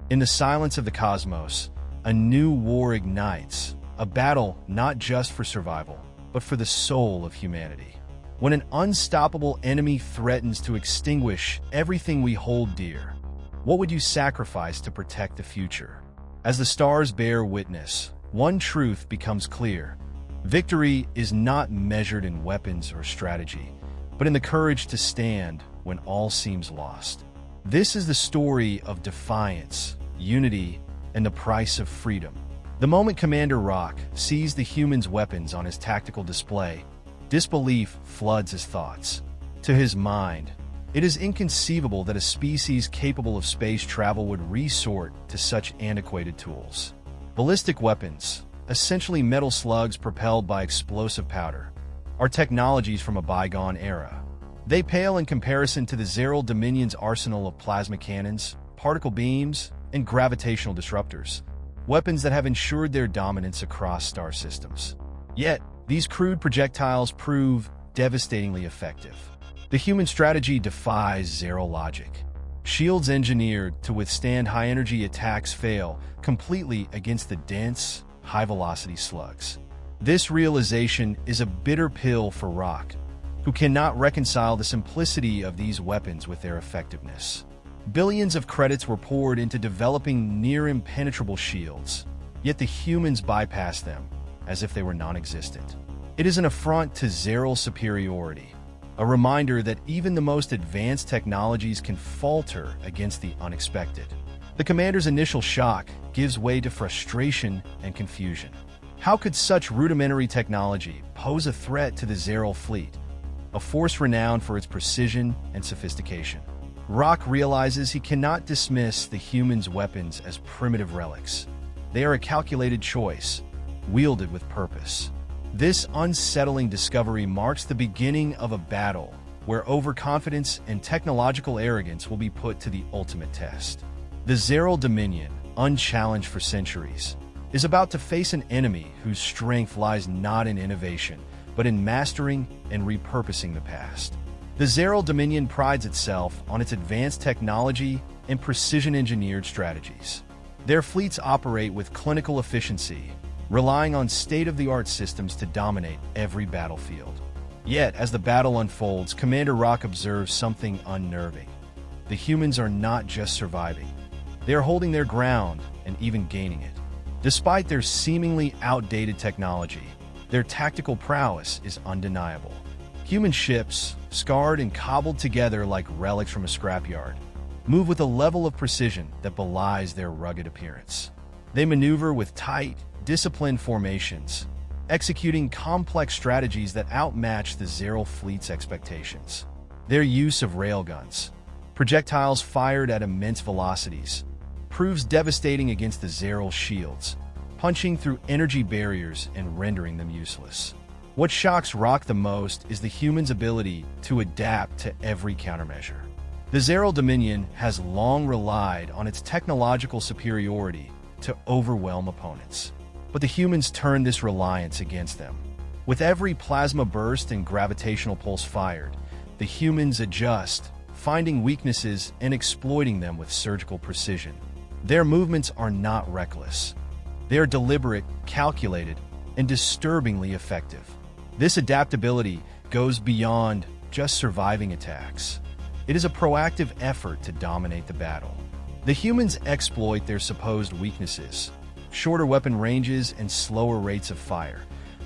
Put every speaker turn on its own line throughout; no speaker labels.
In the silence of the cosmos, a new war ignites, a battle not just for survival, but for the soul of humanity. When an unstoppable enemy threatens to extinguish everything we hold dear, what would you sacrifice to protect the future? As the stars bear witness, one truth becomes clear. Victory is not measured in weapons or strategy, but in the courage to stand when all seems lost. This is the story of defiance, unity, and the price of freedom. The moment Commander Rock sees the humans' weapons on his tactical display, disbelief floods his thoughts. To his mind, it is inconceivable that a species capable of space travel would resort to such antiquated tools. Ballistic weapons, essentially metal slugs propelled by explosive powder, are technologies from a bygone era. They pale in comparison to the Zeral Dominion's arsenal of plasma cannons, particle beams, and gravitational disruptors, weapons that have ensured their dominance across star systems. Yet, these crude projectiles prove devastatingly effective. The human strategy defies Zeral logic. Shields engineered to withstand high-energy attacks fail completely against the dense, high-velocity slugs. This realization is a bitter pill for Rock, who cannot reconcile the simplicity of these weapons with their effectiveness. Billions of credits were poured into developing near-impenetrable shields, yet the humans bypassed them as if they were non-existent. It is an affront to Zeral's superiority, a reminder that even the most advanced technologies can falter against the unexpected. The commander's initial shock gives way to frustration and confusion. How could such rudimentary technology pose a threat to the Zeral fleet, a force renowned for its precision and sophistication? Rock realizes he cannot dismiss the humans' weapons as primitive relics. They are a calculated choice, wielded with purpose. This unsettling discovery marks the beginning of a battle where overconfidence and technological arrogance will be put to the ultimate test. The Zeral Dominion, unchallenged for centuries, is about to face an enemy whose strength lies not in innovation, but in mastering and repurposing the past. The Zeral Dominion prides itself on its advanced technology and precision-engineered strategies. Their fleets operate with clinical efficiency, relying on state-of-the-art systems to dominate every battlefield. Yet, as the battle unfolds, Commander Rock observes something unnerving. The humans are not just surviving. They are holding their ground and even gaining it. Despite their seemingly outdated technology, their tactical prowess is undeniable. Human ships, scarred and cobbled together like relics from a scrapyard, move with a level of precision that belies their rugged appearance. They maneuver with tight, disciplined formations, executing complex strategies that outmatch the Zeral fleet's expectations. Their use of railguns, projectiles fired at immense velocities, proves devastating against the Zeral shields, punching through energy barriers and rendering them useless. What shocks Rock the most is the humans' ability to adapt to every countermeasure. The Zeral Dominion has long relied on its technological superiority to overwhelm opponents. But the humans turn this reliance against them. With every plasma burst and gravitational pulse fired, the humans adjust, finding weaknesses and exploiting them with surgical precision. Their movements are not reckless. They are deliberate, calculated, and disturbingly effective. This adaptability goes beyond just surviving attacks. It is a proactive effort to dominate the battle. The humans exploit their supposed weaknesses, shorter weapon ranges and slower rates of fire,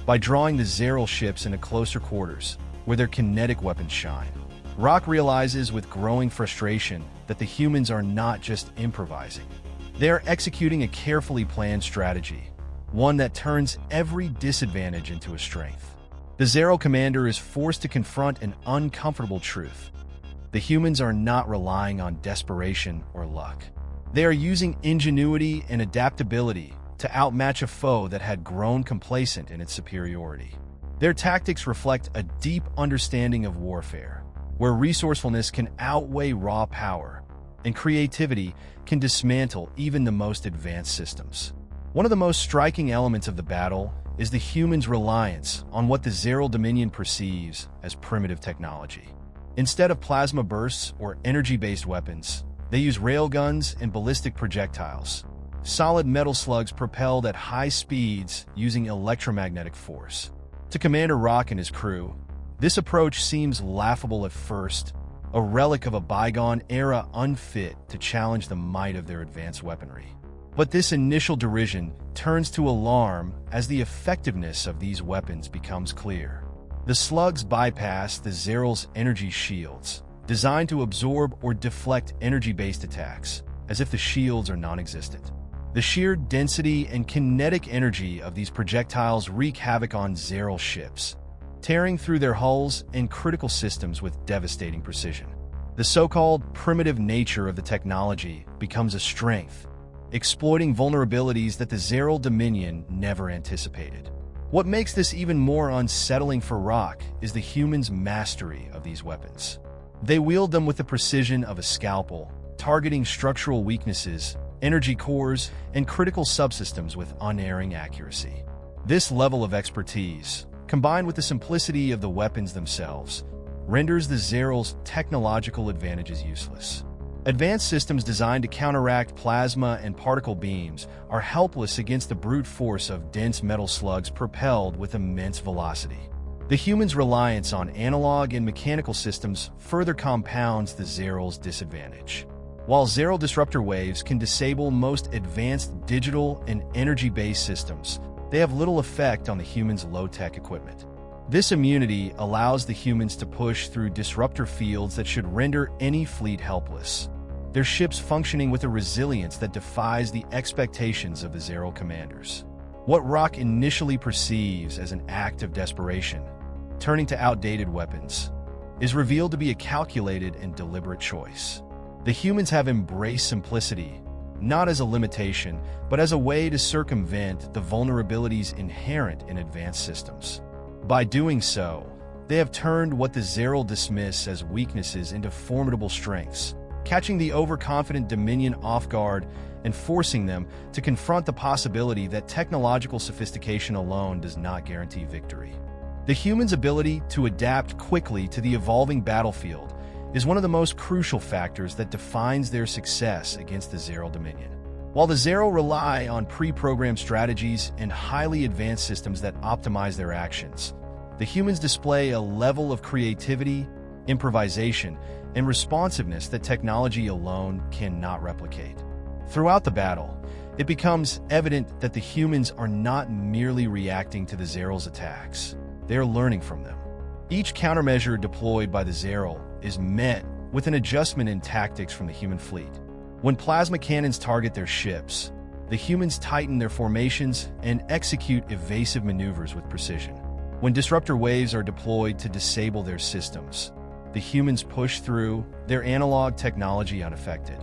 by drawing the Zeral ships into closer quarters, where their kinetic weapons shine. Rock realizes with growing frustration that the humans are not just improvising. They are executing a carefully planned strategy, one that turns every disadvantage into a strength. The Zeral commander is forced to confront an uncomfortable truth. The humans are not relying on desperation or luck. They are using ingenuity and adaptability to outmatch a foe that had grown complacent in its superiority. Their tactics reflect a deep understanding of warfare, where resourcefulness can outweigh raw power, and creativity can dismantle even the most advanced systems. One of the most striking elements of the battle is the humans' reliance on what the Zeral Dominion perceives as primitive technology. Instead of plasma bursts or energy-based weapons, They use railguns and ballistic projectiles, solid metal slugs propelled at high speeds using electromagnetic force. To Commander Rock and his crew, this approach seems laughable at first, a relic of a bygone era unfit to challenge the might of their advanced weaponry. But this initial derision turns to alarm as the effectiveness of these weapons becomes clear. The slugs bypass the Zeral's energy shields, designed to absorb or deflect energy-based attacks, as if the shields are non-existent. The sheer density and kinetic energy of these projectiles wreak havoc on Zeral ships, tearing through their hulls and critical systems with devastating precision. The so-called primitive nature of the technology becomes a strength, exploiting vulnerabilities that the Zeral Dominion never anticipated. What makes this even more unsettling for Rock is the humans' mastery of these weapons. They wield them with the precision of a scalpel, targeting structural weaknesses, energy cores, and critical subsystems with unerring accuracy. This level of expertise, combined with the simplicity of the weapons themselves, renders the Zeral's technological advantages useless. Advanced systems designed to counteract plasma and particle beams are helpless against the brute force of dense metal slugs propelled with immense velocity. The humans' reliance on analog and mechanical systems further compounds the Zeral's disadvantage. While Zeral disruptor waves can disable most advanced digital and energy-based systems, they have little effect on the humans' low-tech equipment. This immunity allows the humans to push through disruptor fields that should render any fleet helpless, their ships functioning with a resilience that defies the expectations of the Zeral commanders. What Rock initially perceives as an act of desperation, turning to outdated weapons, is revealed to be a calculated and deliberate choice. The humans have embraced simplicity, not as a limitation, but as a way to circumvent the vulnerabilities inherent in advanced systems. By doing so, they have turned what the Zeral dismiss as weaknesses into formidable strengths, catching the overconfident Dominion off guard and forcing them to confront the possibility that technological sophistication alone does not guarantee victory. The humans' ability to adapt quickly to the evolving battlefield is one of the most crucial factors that defines their success against the Zeral Dominion. While the Zeral rely on pre-programmed strategies and highly advanced systems that optimize their actions, the humans display a level of creativity, improvisation, and responsiveness that technology alone cannot replicate. Throughout the battle, it becomes evident that the humans are not merely reacting to the Zeral's attacks, they are learning from them. Each countermeasure deployed by the Zeral is met with an adjustment in tactics from the human fleet. When plasma cannons target their ships, the humans tighten their formations and execute evasive maneuvers with precision. When disruptor waves are deployed to disable their systems, the humans push through, their analog technology unaffected.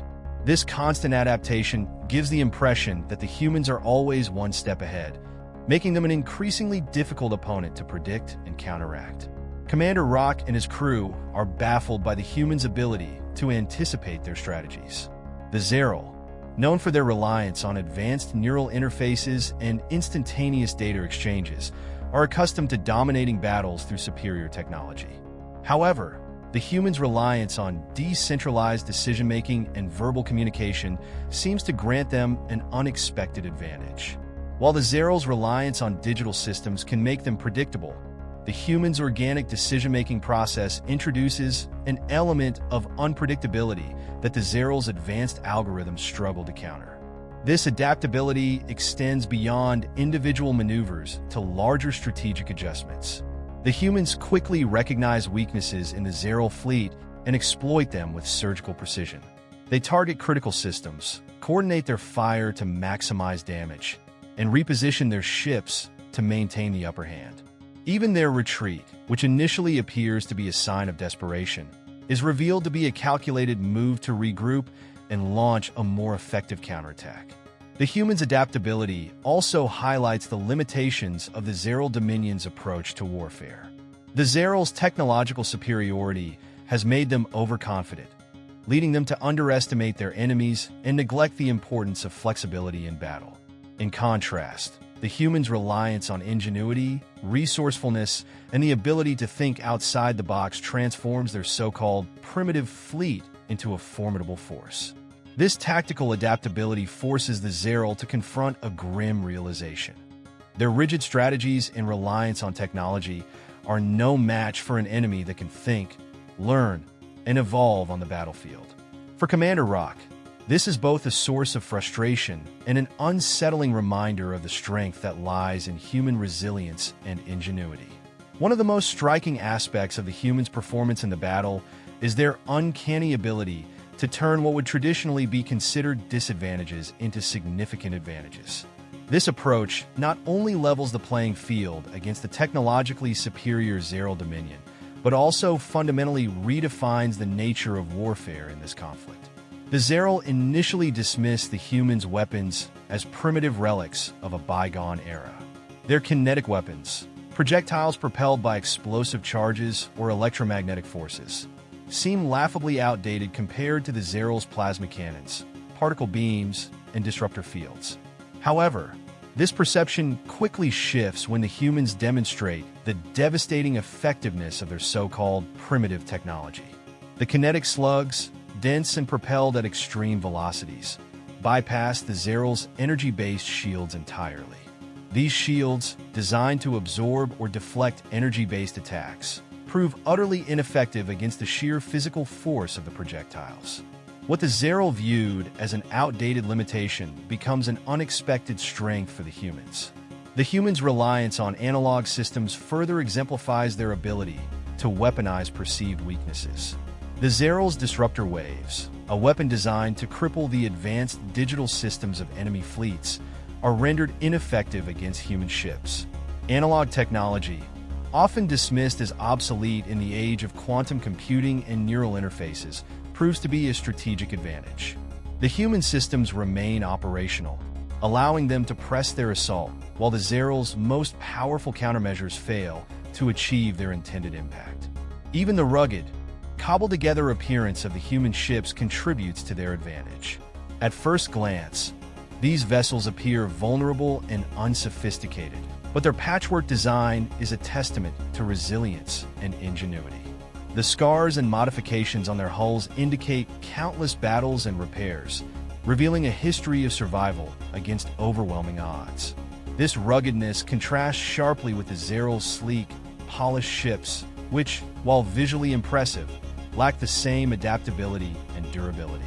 This constant adaptation gives the impression that the humans are always one step ahead, making them an increasingly difficult opponent to predict and counteract. Commander Rock and his crew are baffled by the humans' ability to anticipate their strategies. The Zeral, known for their reliance on advanced neural interfaces and instantaneous data exchanges, are accustomed to dominating battles through superior technology. However, the humans' reliance on decentralized decision-making and verbal communication seems to grant them an unexpected advantage. While the Zeral's reliance on digital systems can make them predictable, the humans' organic decision-making process introduces an element of unpredictability that the Zeral's advanced algorithms struggle to counter. This adaptability extends beyond individual maneuvers to larger strategic adjustments. The humans quickly recognize weaknesses in the Zeral fleet and exploit them with surgical precision. They target critical systems, coordinate their fire to maximize damage, and reposition their ships to maintain the upper hand. Even their retreat, which initially appears to be a sign of desperation, is revealed to be a calculated move to regroup and launch a more effective counterattack. The humans' adaptability also highlights the limitations of the Zeral Dominion's approach to warfare. The Zeral's technological superiority has made them overconfident, leading them to underestimate their enemies and neglect the importance of flexibility in battle. In contrast, the humans' reliance on ingenuity, resourcefulness, and the ability to think outside the box transforms their so-called primitive fleet into a formidable force. This tactical adaptability forces the Zeril to confront a grim realization. Their rigid strategies and reliance on technology are no match for an enemy that can think, learn, and evolve on the battlefield. For Commander Rock, this is both a source of frustration and an unsettling reminder of the strength that lies in human resilience and ingenuity. One of the most striking aspects of the humans' performance in the battle is their uncanny ability to turn what would traditionally be considered disadvantages into significant advantages. This approach not only levels the playing field against the technologically superior Zeril Dominion, but also fundamentally redefines the nature of warfare in this conflict. The Zeril initially dismissed the humans' weapons as primitive relics of a bygone era. Their kinetic weapons, projectiles propelled by explosive charges or electromagnetic forces, seem laughably outdated compared to the Zeril's plasma cannons, particle beams, and disruptor fields. However, this perception quickly shifts when the humans demonstrate the devastating effectiveness of their so-called primitive technology. The kinetic slugs, dense and propelled at extreme velocities, bypass the Zeril's energy-based shields entirely. These shields, designed to absorb or deflect energy-based attacks, prove utterly ineffective against the sheer physical force of the projectiles. What the Zeril viewed as an outdated limitation becomes an unexpected strength for the humans. The humans' reliance on analog systems further exemplifies their ability to weaponize perceived weaknesses. The Zeril's disruptor waves, a weapon designed to cripple the advanced digital systems of enemy fleets, are rendered ineffective against human ships. Analog technology, often dismissed as obsolete in the age of quantum computing and neural interfaces, proves to be a strategic advantage. The human systems remain operational, allowing them to press their assault, while the Zeril's most powerful countermeasures fail to achieve their intended impact. Even the rugged, cobbled-together appearance of the human ships contributes to their advantage. At first glance, these vessels appear vulnerable and unsophisticated, but their patchwork design is a testament to resilience and ingenuity. The scars and modifications on their hulls indicate countless battles and repairs, revealing a history of survival against overwhelming odds. This ruggedness contrasts sharply with the Zeril's sleek, polished ships, which, while visually impressive, lack the same adaptability and durability.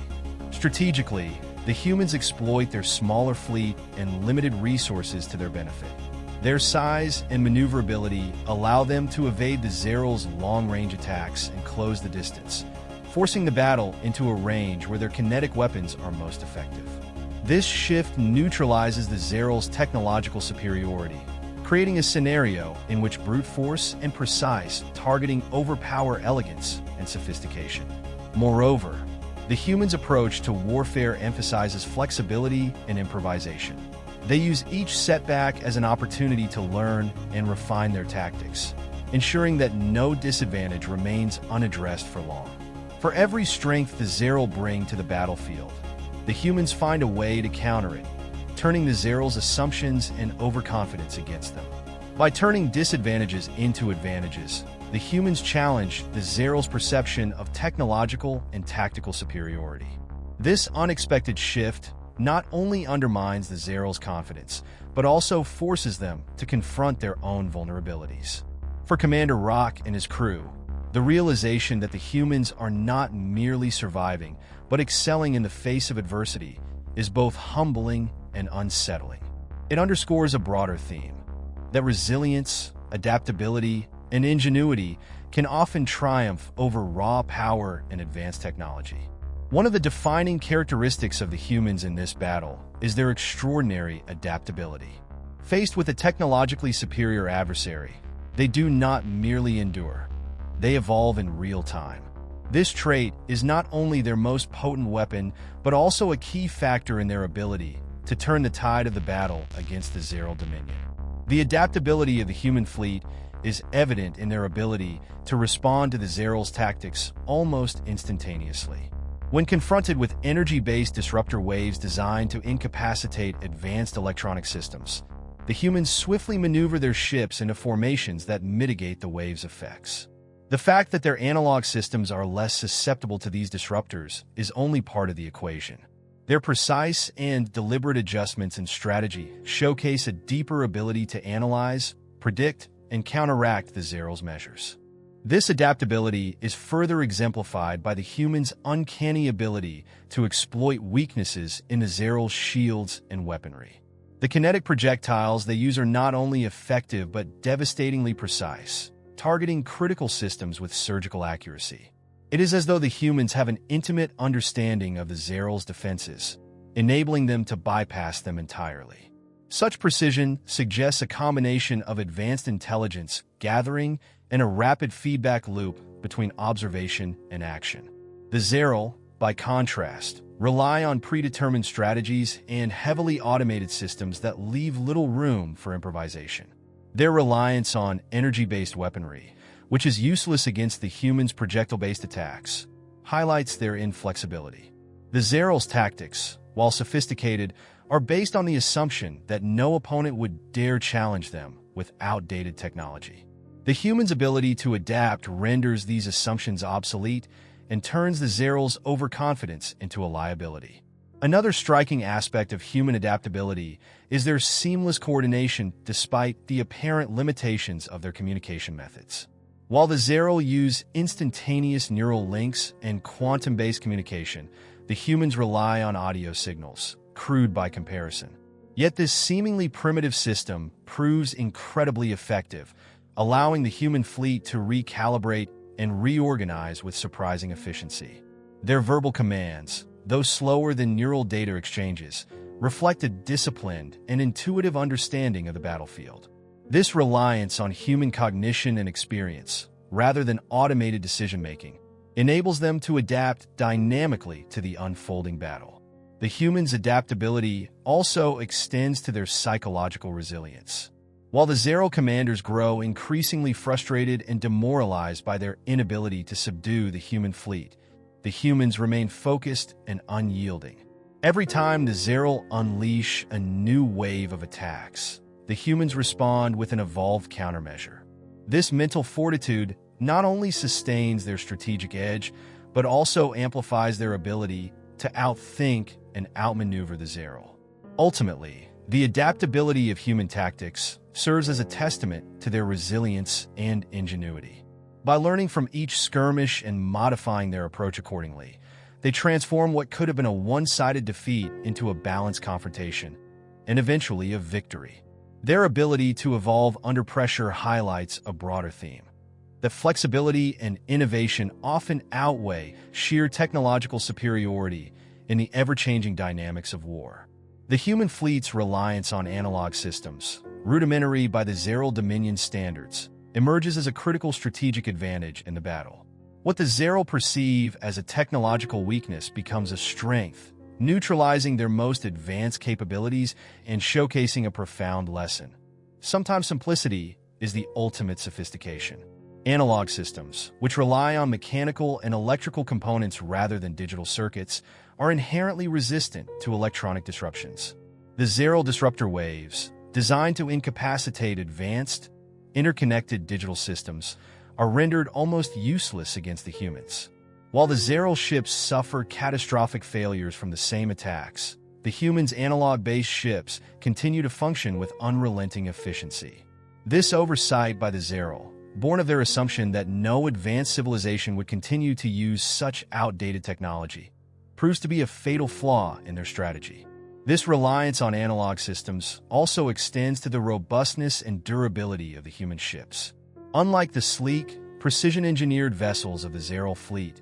Strategically, the humans exploit their smaller fleet and limited resources to their benefit. Their size and maneuverability allow them to evade the Zeril's long-range attacks and close the distance, forcing the battle into a range where their kinetic weapons are most effective. This shift neutralizes the Zeril's technological superiority, creating a scenario in which brute force and precise targeting overpower elegance and sophistication. Moreover, the humans' approach to warfare emphasizes flexibility and improvisation. They use each setback as an opportunity to learn and refine their tactics, ensuring that no disadvantage remains unaddressed for long. For every strength the Zeril bring to the battlefield, the humans find a way to counter it, turning the Zeril's assumptions and overconfidence against them. By turning disadvantages into advantages, the humans challenge the Zeril's perception of technological and tactical superiority. This unexpected shift not only undermines the Zeril's confidence, but also forces them to confront their own vulnerabilities. For Commander Rock and his crew, the realization that the humans are not merely surviving, but excelling in the face of adversity is both humbling and unsettling. It underscores a broader theme, that resilience, adaptability, and ingenuity can often triumph over raw power and advanced technology. One of the defining characteristics of the humans in this battle is their extraordinary adaptability. Faced with a technologically superior adversary, they do not merely endure, they evolve in real time. This trait is not only their most potent weapon, but also a key factor in their ability to turn the tide of the battle against the Zeril Dominion. The adaptability of the human fleet is evident in their ability to respond to the Zeril's tactics almost instantaneously. When confronted with energy-based disruptor waves designed to incapacitate advanced electronic systems, the humans swiftly maneuver their ships into formations that mitigate the wave's effects. The fact that their analog systems are less susceptible to these disruptors is only part of the equation. Their precise and deliberate adjustments in strategy showcase a deeper ability to analyze, predict, and counteract the Zeral's measures. This adaptability is further exemplified by the human's uncanny ability to exploit weaknesses in the Zeral's shields and weaponry. The kinetic projectiles they use are not only effective but devastatingly precise, targeting critical systems with surgical accuracy. It is as though the humans have an intimate understanding of the Zeral's defenses, enabling them to bypass them entirely. Such precision suggests a combination of advanced intelligence gathering and a rapid feedback loop between observation and action. The Zeral, by contrast, rely on predetermined strategies and heavily automated systems that leave little room for improvisation. Their reliance on energy-based weaponry, which is useless against the humans' projectile-based attacks, highlights their inflexibility. The Zeral's tactics, while sophisticated, are based on the assumption that no opponent would dare challenge them with outdated technology. The human's ability to adapt renders these assumptions obsolete and turns the Zeral's overconfidence into a liability. Another striking aspect of human adaptability is their seamless coordination despite the apparent limitations of their communication methods. While the Zeral use instantaneous neural links and quantum-based communication, the humans rely on audio signals, crude by comparison. Yet this seemingly primitive system proves incredibly effective, allowing the human fleet to recalibrate and reorganize with surprising efficiency. Their verbal commands, though slower than neural data exchanges, reflect a disciplined and intuitive understanding of the battlefield. This reliance on human cognition and experience, rather than automated decision-making, enables them to adapt dynamically to the unfolding battle. The human's adaptability also extends to their psychological resilience. While the Zeral commanders grow increasingly frustrated and demoralized by their inability to subdue the human fleet, the humans remain focused and unyielding. Every time the Zeral unleash a new wave of attacks, the humans respond with an evolved countermeasure. This mental fortitude not only sustains their strategic edge, but also amplifies their ability to outthink and outmaneuver the Zeral. Ultimately, the adaptability of human tactics serves as a testament to their resilience and ingenuity. By learning from each skirmish and modifying their approach accordingly, they transform what could have been a one-sided defeat into a balanced confrontation, and eventually a victory. Their ability to evolve under pressure highlights a broader theme. That flexibility and innovation often outweigh sheer technological superiority in the ever-changing dynamics of war. The human fleet's reliance on analog systems, rudimentary by the Zeral Dominion standards, emerges as a critical strategic advantage in the battle. What the Zeral perceive as a technological weakness becomes a strength, neutralizing their most advanced capabilities and showcasing a profound lesson. Sometimes simplicity is the ultimate sophistication. Analog systems, which rely on mechanical and electrical components rather than digital circuits, are inherently resistant to electronic disruptions. The Zeral disruptor waves, designed to incapacitate advanced, interconnected digital systems, are rendered almost useless against the humans. While the Zeral ships suffer catastrophic failures from the same attacks, the humans' analog-based ships continue to function with unrelenting efficiency. This oversight by the Zeral, born of their assumption that no advanced civilization would continue to use such outdated technology, proves to be a fatal flaw in their strategy. This reliance on analog systems also extends to the robustness and durability of the human ships. Unlike the sleek, precision-engineered vessels of the Zeral fleet,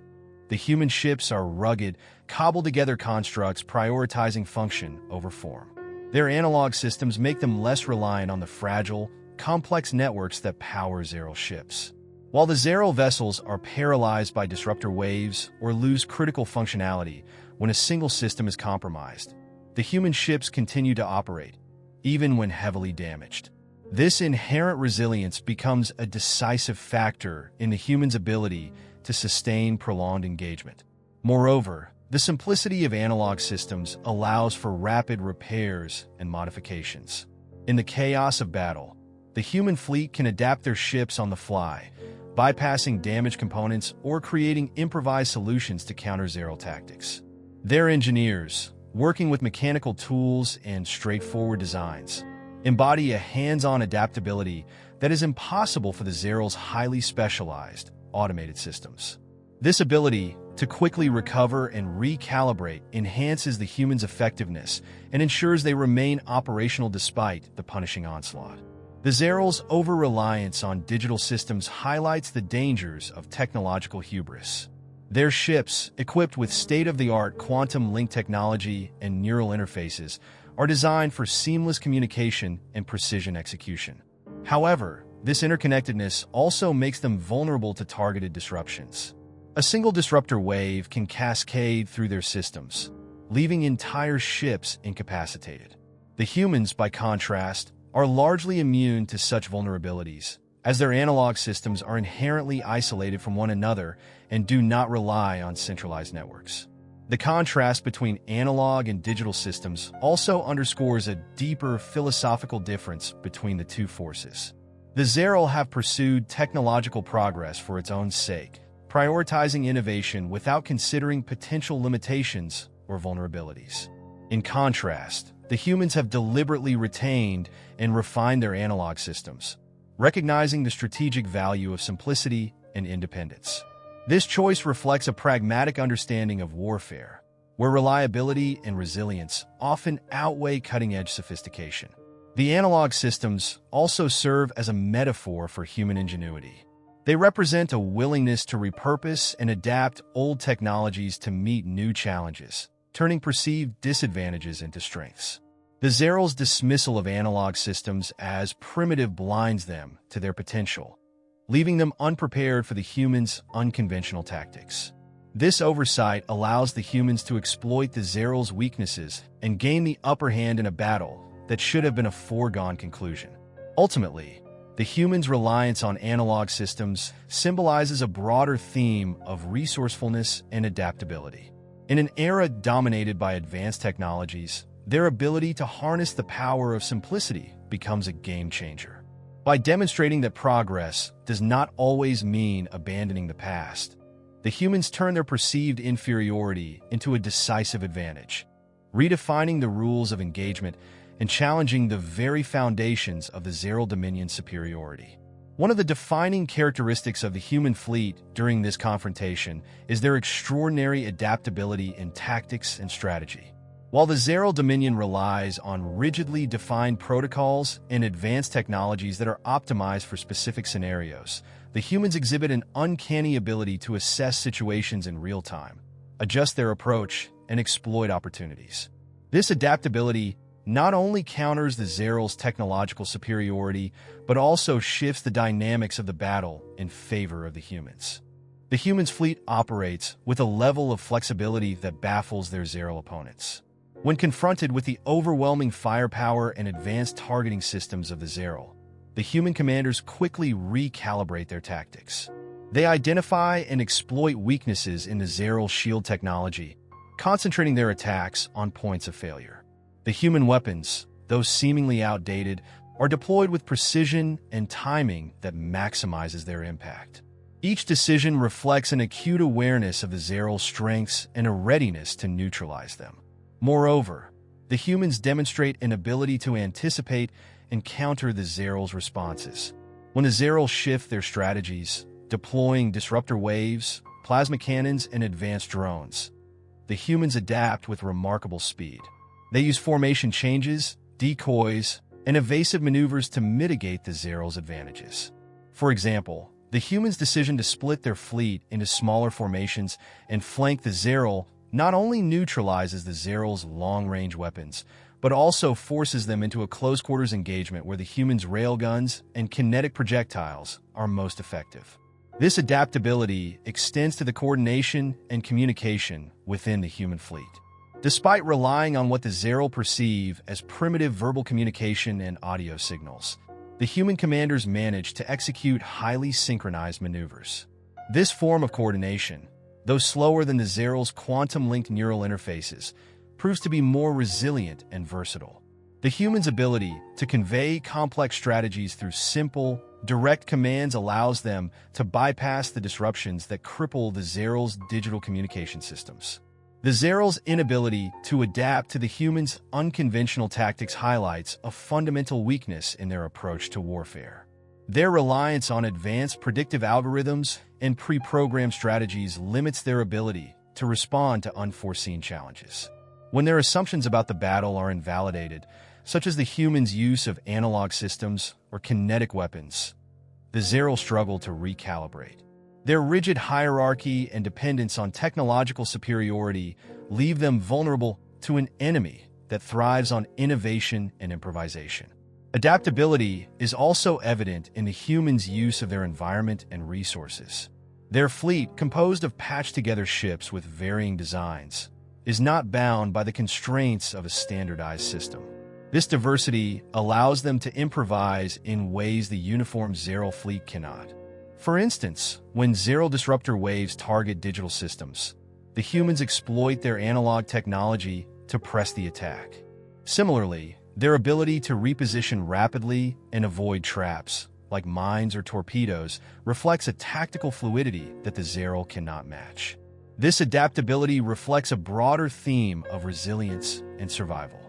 the human ships are rugged, cobbled-together constructs prioritizing function over form. Their analog systems make them less reliant on the fragile, complex networks that power Zeral ships. While the Zeral vessels are paralyzed by disruptor waves or lose critical functionality when a single system is compromised, the human ships continue to operate, even when heavily damaged. This inherent resilience becomes a decisive factor in the human's ability to sustain prolonged engagement. Moreover, the simplicity of analog systems allows for rapid repairs and modifications. In the chaos of battle, the human fleet can adapt their ships on the fly, bypassing damaged components or creating improvised solutions to counter Zeral tactics. Their engineers, working with mechanical tools and straightforward designs, embody a hands-on adaptability that is impossible for the Zeral's highly specialized, automated systems. This ability to quickly recover and recalibrate enhances the human's effectiveness and ensures they remain operational despite the punishing onslaught. The Zeral's over-reliance on digital systems highlights the dangers of technological hubris. Their ships, equipped with state-of-the-art quantum link technology and neural interfaces, are designed for seamless communication and precision execution. However, this interconnectedness also makes them vulnerable to targeted disruptions. A single disruptor wave can cascade through their systems, leaving entire ships incapacitated. The humans, by contrast, are largely immune to such vulnerabilities, as their analog systems are inherently isolated from one another and do not rely on centralized networks. The contrast between analog and digital systems also underscores a deeper philosophical difference between the two forces. The Zeral have pursued technological progress for its own sake, prioritizing innovation without considering potential limitations or vulnerabilities. In contrast, the humans have deliberately retained and refined their analog systems, recognizing the strategic value of simplicity and independence. This choice reflects a pragmatic understanding of warfare, where reliability and resilience often outweigh cutting-edge sophistication. The analog systems also serve as a metaphor for human ingenuity. They represent a willingness to repurpose and adapt old technologies to meet new challenges, turning perceived disadvantages into strengths. The Zeral's dismissal of analog systems as primitive blinds them to their potential, leaving them unprepared for the humans' unconventional tactics. This oversight allows the humans to exploit the Zeral's weaknesses and gain the upper hand in a battle that should have been a foregone conclusion. Ultimately, the humans' reliance on analog systems symbolizes a broader theme of resourcefulness and adaptability. In an era dominated by advanced technologies, their ability to harness the power of simplicity becomes a game changer. By demonstrating that progress does not always mean abandoning the past, the humans turn their perceived inferiority into a decisive advantage, redefining the rules of engagement and challenging the very foundations of the Zeral Dominion's superiority. One of the defining characteristics of the human fleet during this confrontation is their extraordinary adaptability in tactics and strategy. While the Zeral Dominion relies on rigidly defined protocols and advanced technologies that are optimized for specific scenarios, the humans exhibit an uncanny ability to assess situations in real time, adjust their approach, and exploit opportunities. This adaptability not only counters the Zeral's technological superiority, but also shifts the dynamics of the battle in favor of the humans. The humans' fleet operates with a level of flexibility that baffles their Zeral opponents. When confronted with the overwhelming firepower and advanced targeting systems of the Zeral, the human commanders quickly recalibrate their tactics. They identify and exploit weaknesses in the Zeral shield technology, concentrating their attacks on points of failure. The human weapons, though seemingly outdated, are deployed with precision and timing that maximizes their impact. Each decision reflects an acute awareness of the Zeral's strengths and a readiness to neutralize them. Moreover, the humans demonstrate an ability to anticipate and counter the Zeral's responses. When the Zeral shift their strategies, deploying disruptor waves, plasma cannons, and advanced drones, the humans adapt with remarkable speed. They use formation changes, decoys, and evasive maneuvers to mitigate the Zeral's advantages. For example, the humans' decision to split their fleet into smaller formations and flank the Zeral not only neutralizes the Zeral's long-range weapons, but also forces them into a close-quarters engagement where the humans' railguns and kinetic projectiles are most effective. This adaptability extends to the coordination and communication within the human fleet. Despite relying on what the Zeral perceive as primitive verbal communication and audio signals, the human commanders manage to execute highly synchronized maneuvers. This form of coordination, though slower than the Zeral's quantum-linked neural interfaces, proves to be more resilient and versatile. The human's ability to convey complex strategies through simple, direct commands allows them to bypass the disruptions that cripple the Zeral's digital communication systems. The Zeral's inability to adapt to the humans' unconventional tactics highlights a fundamental weakness in their approach to warfare. Their reliance on advanced predictive algorithms and pre-programmed strategies limits their ability to respond to unforeseen challenges. When their assumptions about the battle are invalidated, such as the humans' use of analog systems or kinetic weapons, the Zeral struggle to recalibrate. Their rigid hierarchy and dependence on technological superiority leave them vulnerable to an enemy that thrives on innovation and improvisation. Adaptability is also evident in the humans' use of their environment and resources. Their fleet, composed of patched-together ships with varying designs, is not bound by the constraints of a standardized system. This diversity allows them to improvise in ways the uniform Zeral fleet cannot. For instance, when Zeral disruptor waves target digital systems, the humans exploit their analog technology to press the attack. Similarly, their ability to reposition rapidly and avoid traps, like mines or torpedoes, reflects a tactical fluidity that the Zeral cannot match. This adaptability reflects a broader theme of resilience and survival.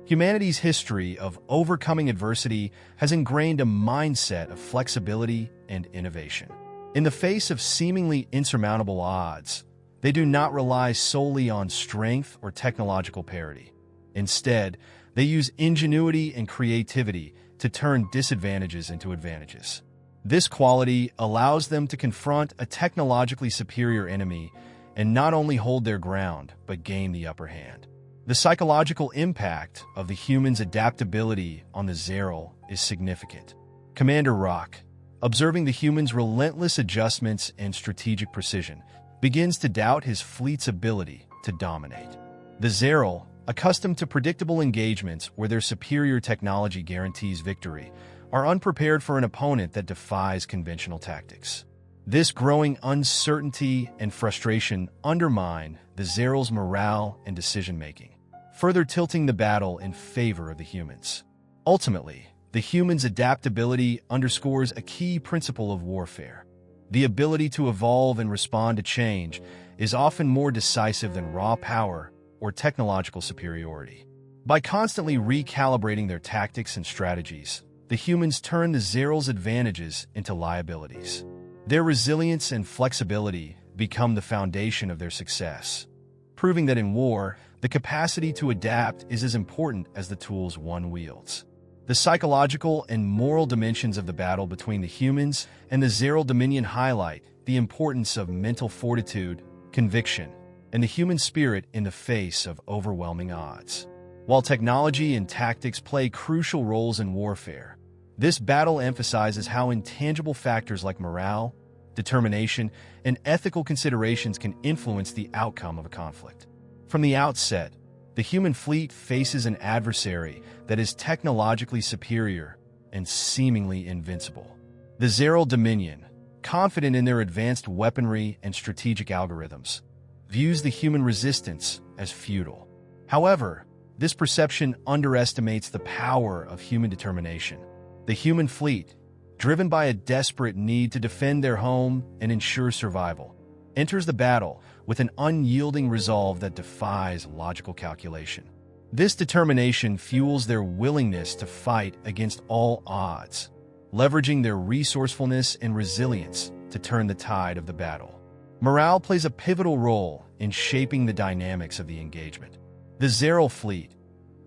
Humanity's history of overcoming adversity has ingrained a mindset of flexibility and innovation. In the face of seemingly insurmountable odds, they do not rely solely on strength or technological parity. Instead, they use ingenuity and creativity to turn disadvantages into advantages. This quality allows them to confront a technologically superior enemy and not only hold their ground, but gain the upper hand. The psychological impact of the human's adaptability on the Zeral is significant. Commander Rock, observing the human's relentless adjustments and strategic precision, begins to doubt his fleet's ability to dominate. The Zeral, accustomed to predictable engagements where their superior technology guarantees victory, are unprepared for an opponent that defies conventional tactics. This growing uncertainty and frustration undermine the Zeral's morale and decision-making, further tilting the battle in favor of the humans. Ultimately, the humans' adaptability underscores a key principle of warfare. The ability to evolve and respond to change is often more decisive than raw power or technological superiority. By constantly recalibrating their tactics and strategies, the humans turn the Zeral's advantages into liabilities. Their resilience and flexibility become the foundation of their success, proving that in war, the capacity to adapt is as important as the tools one wields. The psychological and moral dimensions of the battle between the humans and the Zeral Dominion highlight the importance of mental fortitude, conviction, and the human spirit in the face of overwhelming odds. While technology and tactics play crucial roles in warfare, this battle emphasizes how intangible factors like morale, determination, and ethical considerations can influence the outcome of a conflict. From the outset, the human fleet faces an adversary that is technologically superior and seemingly invincible. The Zeral Dominion, confident in their advanced weaponry and strategic algorithms, views the human resistance as futile. However, this perception underestimates the power of human determination. The human fleet, driven by a desperate need to defend their home and ensure survival, enters the battle with an unyielding resolve that defies logical calculation. This determination fuels their willingness to fight against all odds, leveraging their resourcefulness and resilience to turn the tide of the battle. Morale plays a pivotal role in shaping the dynamics of the engagement. The Zeral fleet,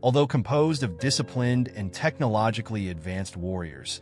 although composed of disciplined and technologically advanced warriors,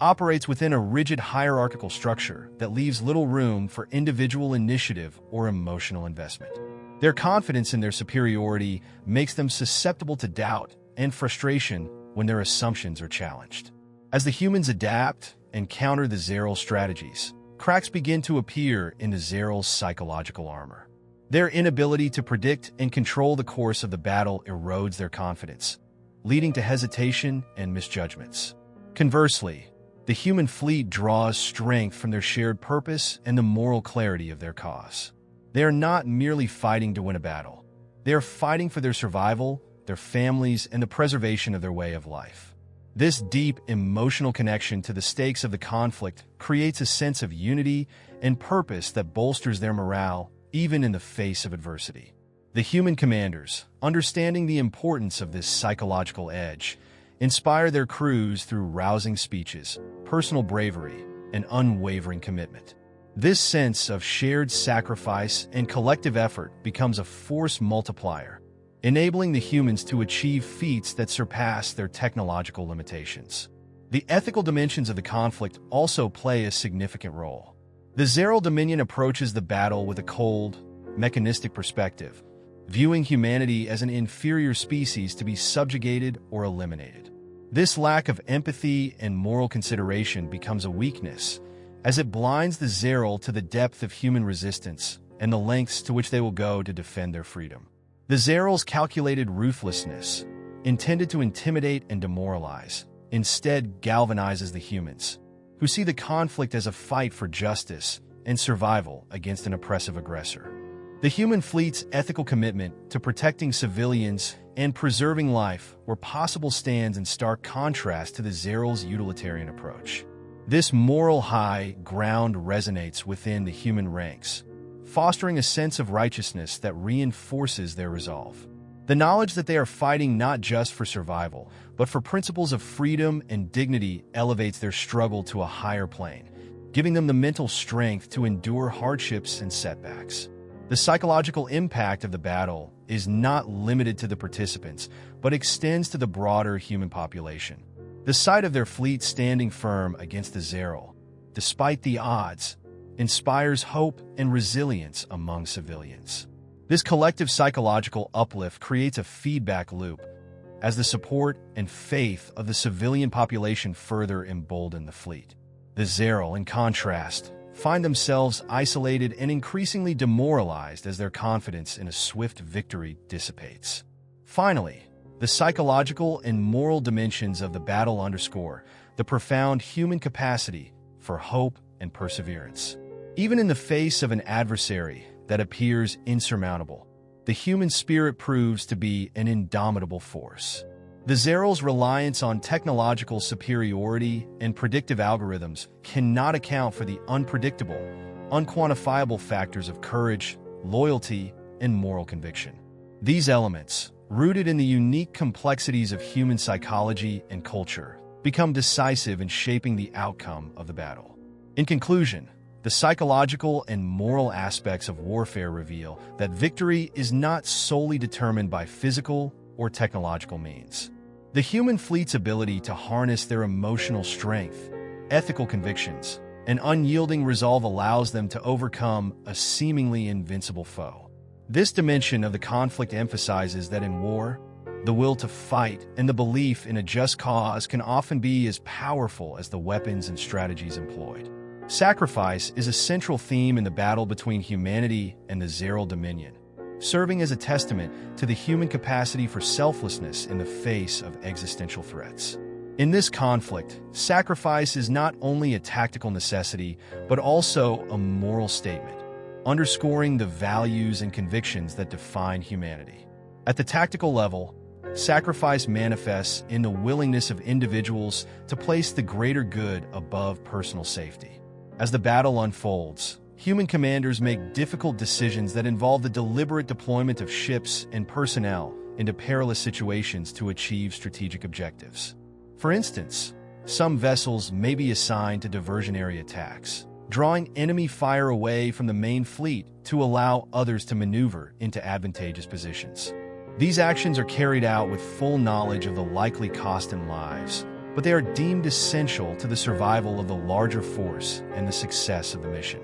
operates within a rigid hierarchical structure that leaves little room for individual initiative or emotional investment. Their confidence in their superiority makes them susceptible to doubt and frustration when their assumptions are challenged. As the humans adapt and counter the Zeral strategies, cracks begin to appear in the Zeral's psychological armor. Their inability to predict and control the course of the battle erodes their confidence, leading to hesitation and misjudgments. Conversely, the human fleet draws strength from their shared purpose and the moral clarity of their cause. They are not merely fighting to win a battle. They are fighting for their survival, their families, and the preservation of their way of life. This deep emotional connection to the stakes of the conflict creates a sense of unity and purpose that bolsters their morale even in the face of adversity. The human commanders, understanding the importance of this psychological edge, inspire their crews through rousing speeches, personal bravery, and unwavering commitment. This sense of shared sacrifice and collective effort becomes a force multiplier, enabling the humans to achieve feats that surpass their technological limitations. The ethical dimensions of the conflict also play a significant role. The Zeral Dominion approaches the battle with a cold, mechanistic perspective, viewing humanity as an inferior species to be subjugated or eliminated. This lack of empathy and moral consideration becomes a weakness, as it blinds the Zeral to the depth of human resistance and the lengths to which they will go to defend their freedom. The Zeral's calculated ruthlessness, intended to intimidate and demoralize, instead galvanizes the humans, who see the conflict as a fight for justice and survival against an oppressive aggressor. The human fleet's ethical commitment to protecting civilians and preserving life where possible stands in stark contrast to the Zeral's utilitarian approach. This moral high ground resonates within the human ranks, fostering a sense of righteousness that reinforces their resolve. The knowledge that they are fighting not just for survival, but for principles of freedom and dignity elevates their struggle to a higher plane, giving them the mental strength to endure hardships and setbacks. The psychological impact of the battle is not limited to the participants, but extends to the broader human population. The sight of their fleet standing firm against the Zeral, despite the odds, inspires hope and resilience among civilians. This collective psychological uplift creates a feedback loop, as the support and faith of the civilian population further embolden the fleet. The Zeral, in contrast, find themselves isolated and increasingly demoralized as their confidence in a swift victory dissipates. Finally, the psychological and moral dimensions of the battle underscore the profound human capacity for hope and perseverance. Even in the face of an adversary that appears insurmountable, the human spirit proves to be an indomitable force. The Zeral's reliance on technological superiority and predictive algorithms cannot account for the unpredictable, unquantifiable factors of courage, loyalty, and moral conviction. These elements, rooted in the unique complexities of human psychology and culture, become decisive in shaping the outcome of the battle. In conclusion, the psychological and moral aspects of warfare reveal that victory is not solely determined by physical or technological means. The human fleet's ability to harness their emotional strength, ethical convictions, and unyielding resolve allows them to overcome a seemingly invincible foe. This dimension of the conflict emphasizes that in war, the will to fight and the belief in a just cause can often be as powerful as the weapons and strategies employed. Sacrifice is a central theme in the battle between humanity and the Zeral Dominion, serving as a testament to the human capacity for selflessness in the face of existential threats. In this conflict, sacrifice is not only a tactical necessity, but also a moral statement, underscoring the values and convictions that define humanity. At the tactical level, sacrifice manifests in the willingness of individuals to place the greater good above personal safety. As the battle unfolds, human commanders make difficult decisions that involve the deliberate deployment of ships and personnel into perilous situations to achieve strategic objectives. For instance, some vessels may be assigned to diversionary attacks, drawing enemy fire away from the main fleet to allow others to maneuver into advantageous positions. These actions are carried out with full knowledge of the likely cost in lives, but they are deemed essential to the survival of the larger force and the success of the mission.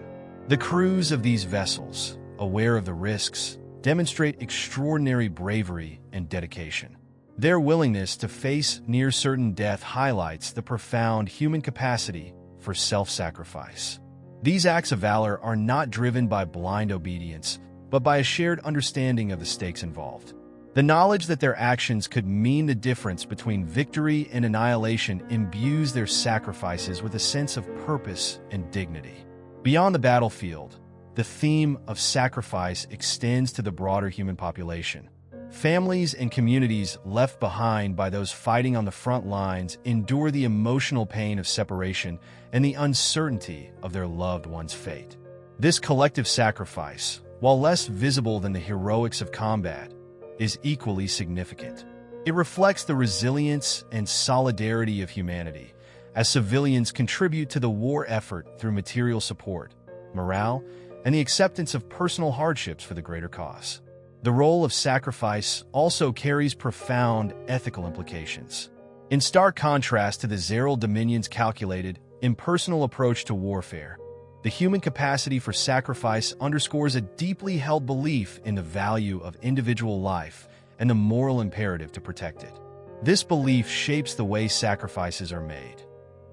The crews of these vessels, aware of the risks, demonstrate extraordinary bravery and dedication. Their willingness to face near-certain death highlights the profound human capacity for self-sacrifice. These acts of valor are not driven by blind obedience, but by a shared understanding of the stakes involved. The knowledge that their actions could mean the difference between victory and annihilation imbues their sacrifices with a sense of purpose and dignity. Beyond the battlefield, the theme of sacrifice extends to the broader human population. Families and communities left behind by those fighting on the front lines endure the emotional pain of separation and the uncertainty of their loved one's fate. This collective sacrifice, while less visible than the heroics of combat, is equally significant. It reflects the resilience and solidarity of humanity, as civilians contribute to the war effort through material support, morale, and the acceptance of personal hardships for the greater cause. The role of sacrifice also carries profound ethical implications. In stark contrast to the Zeril Dominion's calculated, impersonal approach to warfare, the human capacity for sacrifice underscores a deeply held belief in the value of individual life and the moral imperative to protect it. This belief shapes the way sacrifices are made,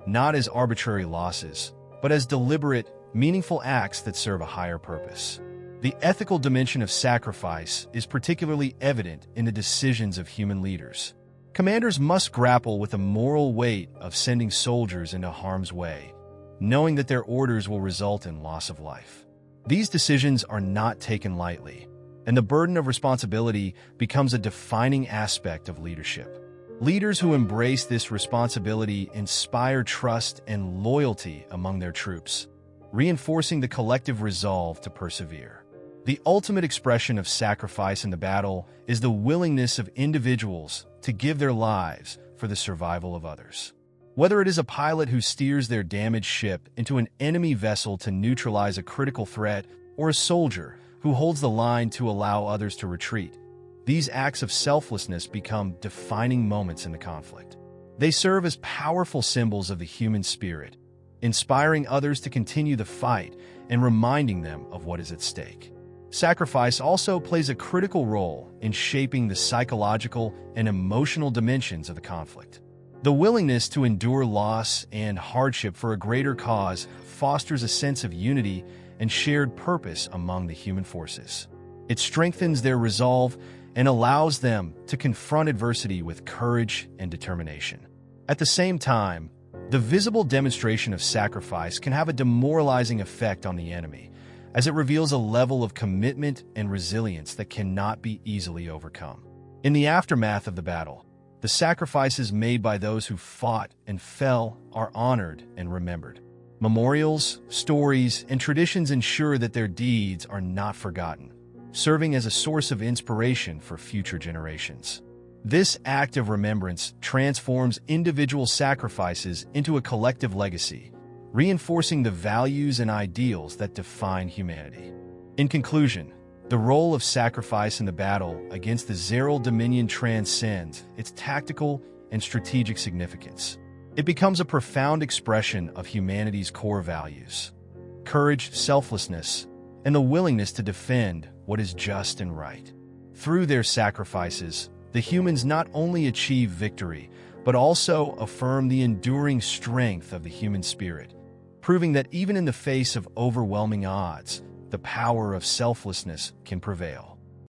not as arbitrary losses, but as deliberate, meaningful acts that serve a higher purpose. The ethical dimension of sacrifice is particularly evident in the decisions of human leaders. Commanders must grapple with the moral weight of sending soldiers into harm's way, knowing that their orders will result in loss of life. These decisions are not taken lightly, and the burden of responsibility becomes a defining aspect of leadership. Leaders who embrace this responsibility inspire trust and loyalty among their troops, reinforcing the collective resolve to persevere. The ultimate expression of sacrifice in the battle is the willingness of individuals to give their lives for the survival of others. Whether it is a pilot who steers their damaged ship into an enemy vessel to neutralize a critical threat, or a soldier who holds the line to allow others to retreat, these acts of selflessness become defining moments in the conflict. They serve as powerful symbols of the human spirit, inspiring others to continue the fight and reminding them of what is at stake. Sacrifice also plays a critical role in shaping the psychological and emotional dimensions of the conflict. The willingness to endure loss and hardship for a greater cause fosters a sense of unity and shared purpose among the human forces. It strengthens their resolve and allows them to confront adversity with courage and determination. At the same time, the visible demonstration of sacrifice can have a demoralizing effect on the enemy, as it reveals a level of commitment and resilience that cannot be easily overcome. In the aftermath of the battle, the sacrifices made by those who fought and fell are honored and remembered. Memorials, stories, and traditions ensure that their deeds are not forgotten, serving as a source of inspiration for future generations. This act of remembrance transforms individual sacrifices into a collective legacy, reinforcing the values and ideals that define humanity. In conclusion, the role of sacrifice in the battle against the Zeril Dominion transcends its tactical and strategic significance. It becomes a profound expression of humanity's core values: courage, selflessness, and the willingness to defend what is just and right. Through their sacrifices, the humans not only achieve victory, but also affirm the enduring strength of the human spirit, proving that even in the face of overwhelming odds, the power of selflessness can prevail.